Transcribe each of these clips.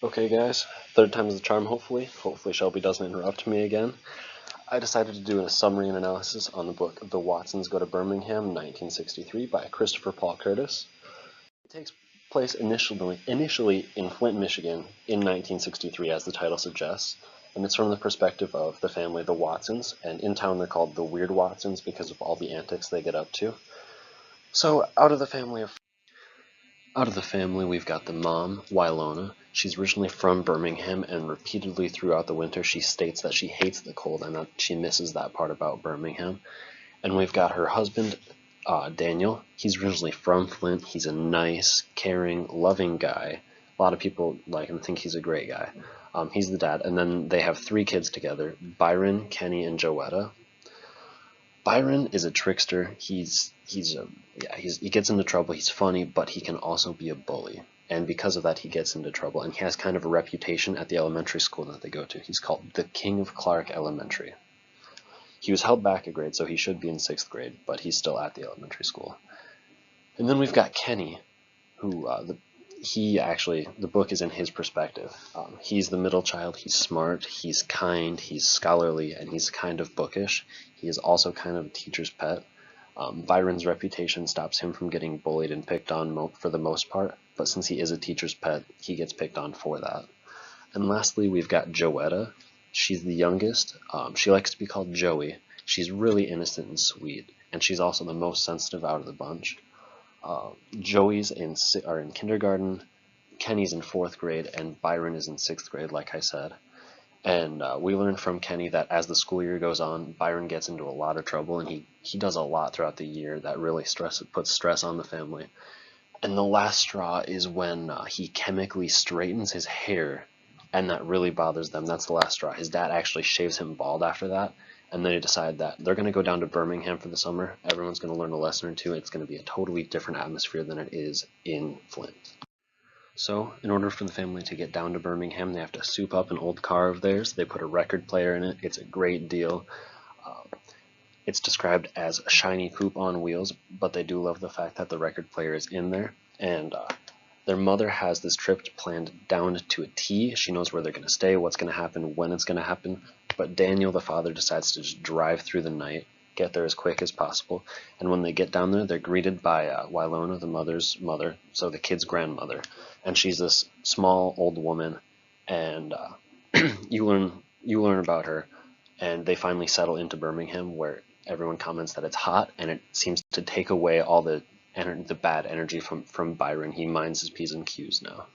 Okay guys, third time's the charm hopefully. Hopefully Shelby doesn't interrupt me again. I decided to do a summary and analysis on the book The Watsons Go to Birmingham, 1963 by Christopher Paul Curtis. It takes place initially in Flint, Michigan in 1963 as the title suggests, and it's from the perspective of the family, the Watsons, and in town they're called the Weird Watsons because of all the antics they get up to. So out of the family, we've got the mom, Wylona. She's originally from Birmingham, and repeatedly throughout the winter she states that she hates the cold and that she misses that part about Birmingham. And we've got her husband, Daniel. He's originally from Flint. He's a nice, caring, loving guy. A lot of people like him, think he's a great guy. He's the dad. And then they have three kids together, Byron, Kenny, and Joetta. Byron is a trickster. He gets into trouble. He's funny, but he can also be a bully. And because of that, he gets into trouble. And he has kind of a reputation at the elementary school that they go to. He's called the King of Clark Elementary. He was held back a grade, so he should be in 6th grade, but he's still at the elementary school. And then we've got Kenny, who the book is in his perspective. He's the middle child. He's smart, he's kind, he's scholarly, and he's kind of bookish. He is also kind of a teacher's pet. Byron's reputation stops him from getting bullied and picked on for the most part, but since he is a teacher's pet, he gets picked on for that. And lastly, we've got Joetta. She's the youngest. She likes to be called Joey. She's really innocent and sweet, and she's also the most sensitive out of the bunch. Joey's are in kindergarten, Kenny's in 4th grade, and Byron is in 6th grade, like I said. And we learn from Kenny that as the school year goes on, Byron gets into a lot of trouble, and he does a lot throughout the year that really puts stress on the family. And the last straw is when he chemically straightens his hair, and that really bothers them. That's the last straw. His dad actually shaves him bald after that, and they decide that they're going to go down to Birmingham for the summer. Everyone's going to learn a lesson or two. It's going to be a totally different atmosphere than it is in Flint. So, in order for the family to get down to Birmingham, they have to soup up an old car of theirs. They put a record player in it. It's a great deal. It's described as a shiny poop on wheels, but they do love the fact that the record player is in there. And their mother has this trip planned down to a T. She knows where they're going to stay, what's going to happen, when it's going to happen. But Daniel, the father, decides to just drive through the night, get there as quick as possible. And when they get down there, they're greeted by Wylona, the mother's mother, so the kid's grandmother. And she's this small old woman, and you learn about her. And they finally settle into Birmingham, where everyone comments that it's hot, and it seems to take away all the bad energy from Byron. He minds his P's and Q's now.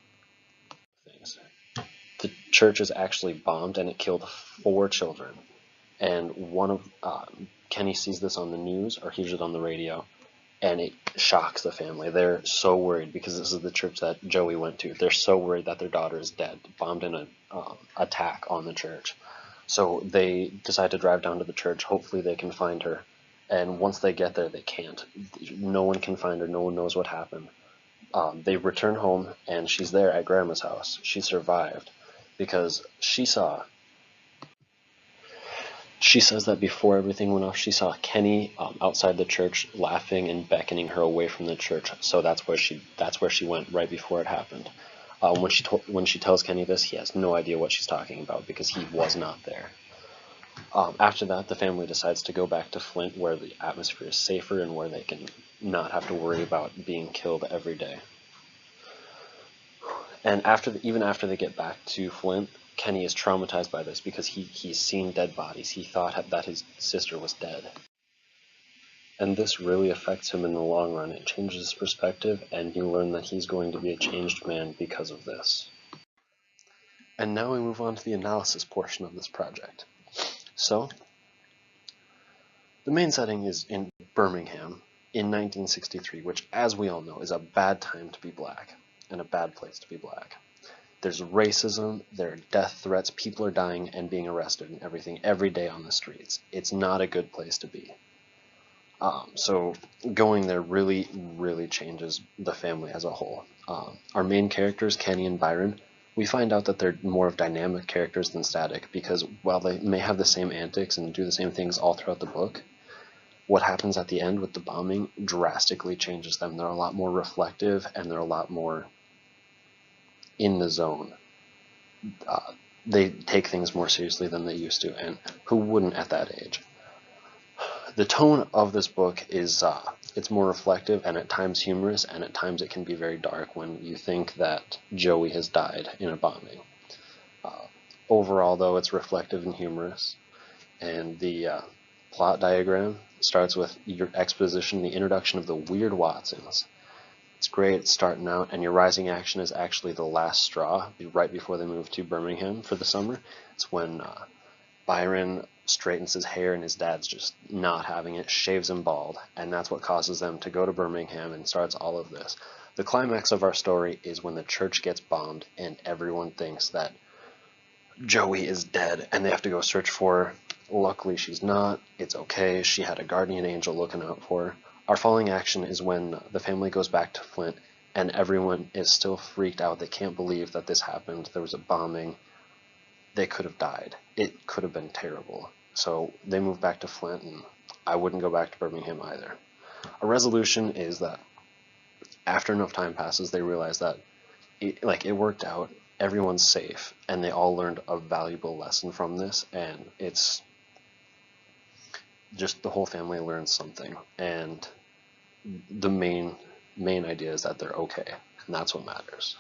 The church is actually bombed, and it killed 4 children. And one of Kenny sees this on the news, or hears it on the radio, and it shocks the family. They're so worried because this is the church that Joey went to. They're so worried that their daughter is dead, bombed in an attack on the church. So they decide to drive down to the church. Hopefully they can find her. And once they get there, they can't. No one can find her. No one knows what happened. They return home, and she's there at Grandma's house. She survived because she says that before everything went off, she saw Kenny outside the church laughing and beckoning her away from the church. So that's where she went right before it happened. When she tells Kenny this, he has no idea what she's talking about because he was not there. After that, the family decides to go back to Flint, where the atmosphere is safer and where they can not have to worry about being killed every day. And even after they get back to Flint, Kenny is traumatized by this because he's seen dead bodies. He thought that his sister was dead. And this really affects him in the long run. It changes his perspective, and you learn that he's going to be a changed man because of this. And now we move on to the analysis portion of this project. So, the main setting is in Birmingham in 1963, which, as we all know, is a bad time to be black, and a bad place to be black. There's racism, there are death threats, people are dying and being arrested and everything every day on the streets. It's not a good place to be. So going there really, really changes the family as a whole. Our main characters, Kenny and Byron, we find out that they're more of dynamic characters than static, because while they may have the same antics and do the same things all throughout the book, what happens at the end with the bombing drastically changes them. They're a lot more reflective, and they're a lot more in the zone. they take things more seriously than they used to, and who wouldn't at that age? The tone of this book is it's more reflective and at times humorous, and at times it can be very dark when you think that Joey has died in a bombing. Overall, though, it's reflective and humorous, and the plot diagram starts with your exposition, the introduction of the Weird Watsons. It's great starting out, and your rising action is actually the last straw, right before they move to Birmingham for the summer. It's when Byron straightens his hair and his dad's just not having it, shaves him bald, and that's what causes them to go to Birmingham and starts all of this. The climax of our story is when the church gets bombed and everyone thinks that Joey is dead and they have to go search for her. Luckily she's not. It's okay. She had a guardian angel looking out for her. Our following action is when the family goes back to Flint and everyone is still freaked out. They can't believe that this happened. There was a bombing. They could have died. It could have been terrible. So they move back to Flint, and I wouldn't go back to Birmingham either. A resolution is that after enough time passes, they realize that it worked out. Everyone's safe, and they all learned a valuable lesson from this. And it's just the whole family learns something, and the main idea is that they're okay, and that's what matters.